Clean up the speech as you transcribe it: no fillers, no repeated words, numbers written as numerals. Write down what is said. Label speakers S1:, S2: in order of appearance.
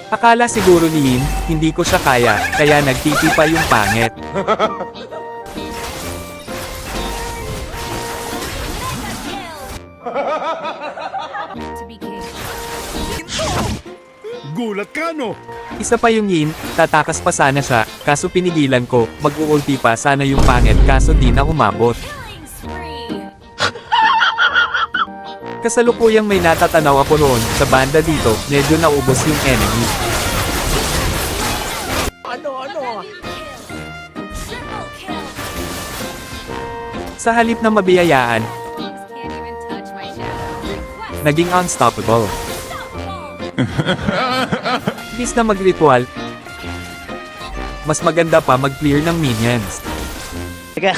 S1: Akala siguro ni Yin, hindi ko siya kaya, kaya nagtiti pa yung pangit.
S2: To be king.
S3: Gulat ka, no?
S1: Isa pa yung Yin, tatakas pa sana siya, kaso pinigilan ko, mag-uulti pa sana yung pangit kaso di na umabot.
S2: Killing spree.
S1: Kasalukuyang may natatanaw ako noon, sa banda dito, medyo naubos yung enemy.
S2: Triple kill.
S1: Sa halip na mabiyayaan,
S2: Kings can't even touch my shadow. Request
S1: naging unstoppable.
S2: unstoppable.
S1: Imbis na mag-ritual, mas maganda pa mag-clear ng minions.
S4: Teka,